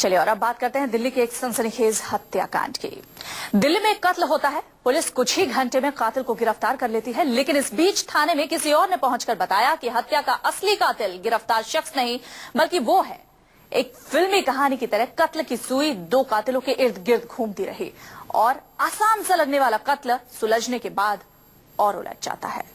चलिए और अब बात करते हैं दिल्ली के एक सनसनीखेज हत्याकांड की। दिल्ली में एक कत्ल होता है, पुलिस कुछ ही घंटे में कातिल को गिरफ्तार कर लेती है, लेकिन इस बीच थाने में किसी और ने पहुंचकर बताया कि हत्या का असली कातिल गिरफ्तार शख्स नहीं बल्कि वो है। एक फिल्मी कहानी की तरह कत्ल की सुई दो कातिलों के इर्द गिर्द घूमती रही और आसान सा लगने वाला कत्ल सुलझने के बाद और उलझ जाता है।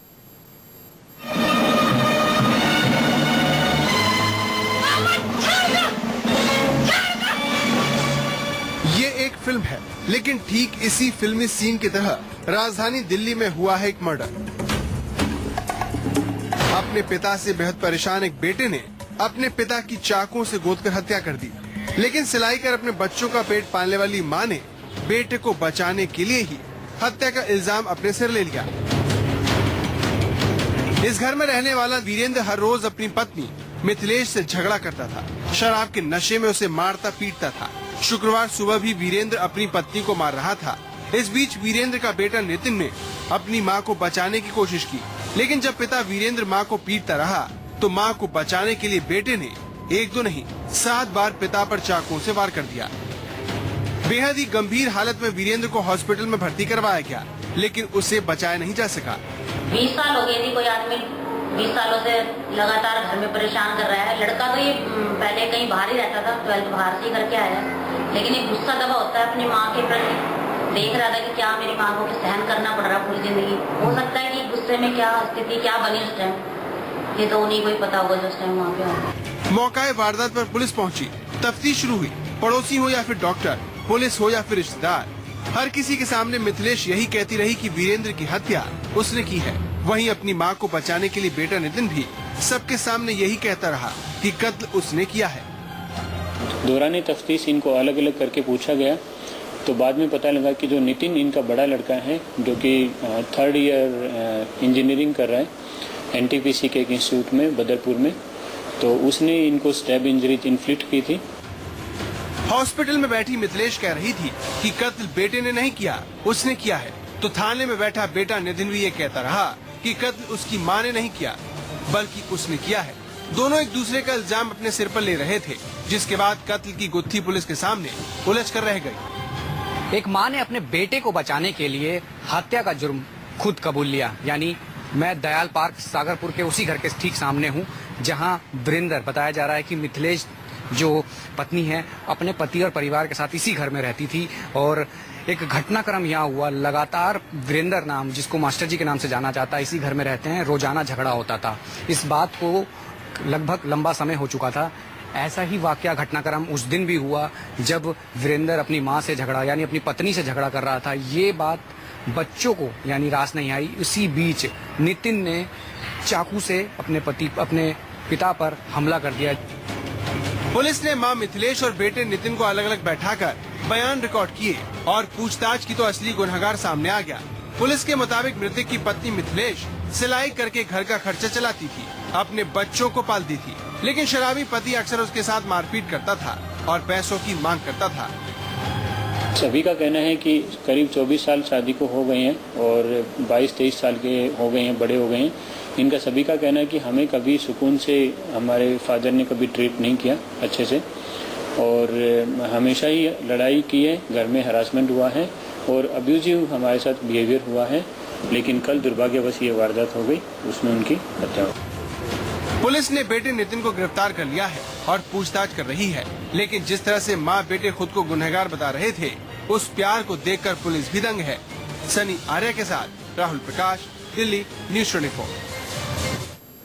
ये एक फिल्म है, लेकिन ठीक इसी फिल्मी सीन की तरह राजधानी दिल्ली में हुआ है एक मर्डर। अपने पिता से बेहद परेशान एक बेटे ने अपने पिता की चाकुओं से गोदकर हत्या कर दी, लेकिन सिलाई कर अपने बच्चों का पेट पालने वाली मां ने बेटे को बचाने के लिए ही हत्या का इल्जाम अपने सिर ले लिया। इस घर में रहने वाला वीरेंद्र हर रोज अपनी पत्नी मिथिलेश से झगड़ा करता था, शराब के नशे में उसे मारता पीटता था। शुक्रवार सुबह भी वीरेंद्र अपनी पत्नी को मार रहा था। इस बीच वीरेंद्र का बेटा नितिन ने अपनी मां को बचाने की कोशिश की, लेकिन जब पिता वीरेंद्र मां को पीटता रहा तो मां को बचाने के लिए बेटे ने एक दो नहीं 7 बार पिता पर चाकुओं से वार कर दिया। बेहद ही गंभीर हालत में वीरेंद्र को हॉस्पिटल में भर्ती करवाया गया, लेकिन उसे बचाया नहीं जा सका। 20 साल हो गए थी, कोई आदमी 20 सालों से लगातार घर में परेशान कर रहा है। लड़का तो ये पहले कहीं बाहर ही रहता था, 12th बाहर से ही करके आया, लेकिन एक गुस्सा दबा होता है अपनी माँ के प्रति। देख रहा था कि क्या मेरी माँ को सहन करना पड़ रहा पूरी जिंदगी। हो सकता है कि गुस्से में क्या स्थिति क्या बनी उस टाइम, ये तो उन्हीं को ही पता होगा जो उस टाइम वहाँ पे होगा। मौके वारदात पर पुलिस पहुंची, तफ्तीश शुरू हुई। पड़ोसी हो या फिर डॉक्टर, पुलिस हो या फिर रिश्तेदार, हर किसी के सामने मिथिलेश यही कहती रही कि वीरेंद्र की हत्या उसने की है। वहीं अपनी मां को बचाने के लिए बेटा नितिन भी सबके सामने यही कहता रहा कि कत्ल उसने किया है। दौरान तफ्तीश इनको अलग अलग करके पूछा गया तो बाद में पता लगा कि जो नितिन इनका बड़ा लड़का है, जो कि 3rd ईयर इंजीनियरिंग कर रहा है NTPC के एक इंस्टीट्यूट में बदरपुर में, तो उसने इनको स्टैब इंजरी इन्फ्लिक्ट की थी। हॉस्पिटल में बैठी मिथिलेश कह रही थी कि कत्ल बेटे ने नहीं किया, उसने किया है, तो थाने में बैठा बेटा नितिन भी ये कहता रहा कि कत्ल उसकी मां ने नहीं किया बल्कि उसने किया है। दोनों एक दूसरे का इल्जाम अपने सिर पर ले रहे थे, जिसके बाद कत्ल की गुत्थी पुलिस के सामने उलझ कर रह गई। एक मां ने अपने बेटे को बचाने के लिए हत्या का जुर्म खुद कबूल लिया। यानी मैं दयाल पार्क सागरपुर के उसी घर के ठीक सामने हूं, जहां वीरेंद्र बताया जा रहा है कि मिथिलेश जो पत्नी है अपने पति और परिवार के साथ इसी घर में रहती थी। और एक घटनाक्रम यहाँ हुआ, लगातार वीरेंद्र नाम, जिसको मास्टर जी के नाम से जाना जाता है, इसी घर में रहते हैं, रोजाना झगड़ा होता था। इस बात को लगभग लंबा समय हो चुका था। ऐसा ही वाकया घटनाक्रम उस दिन भी हुआ जब वीरेंद्र अपनी मां से झगड़ा यानी अपनी पत्नी से झगड़ा कर रहा था। ये बात बच्चों को यानी रास नहीं आई। इसी बीच नितिन ने चाकू से अपने पिता पर हमला कर दिया। पुलिस ने मां मिथिलेश और बेटे नितिन को अलग अलग बैठाकर बयान रिकॉर्ड किए और पूछताछ की तो असली गुनहगार सामने आ गया। पुलिस के मुताबिक मृतक की पत्नी मिथिलेश सिलाई करके घर का खर्चा चलाती थी, अपने बच्चों को पालती थी, लेकिन शराबी पति अक्सर उसके साथ मारपीट करता था और पैसों की मांग करता था। सभी का कहना है कि करीब 24 साल शादी को हो गए हैं और 22-23 साल के हो गए हैं, बड़े हो गए हैं। इनका सभी का कहना है कि हमें कभी सुकून से हमारे फादर ने कभी ट्रीट नहीं किया अच्छे से, और हमेशा ही लड़ाई की है, घर में हरासमेंट हुआ है और अब्यूजिव हमारे साथ बिहेवियर हुआ है। लेकिन कल दुर्भाग्यवश ये वारदात हो गई, उसमें उनकी हत्या हो गई। पुलिस ने बेटे नितिन को गिरफ्तार कर लिया है और पूछताछ कर रही है, लेकिन जिस तरह से मां बेटे खुद को गुनहगार बता रहे थे, उस प्यार को देखकर पुलिस भी दंग है। सनी आर्या के साथ राहुल प्रकाश, दिल्ली, न्यूज़ 24।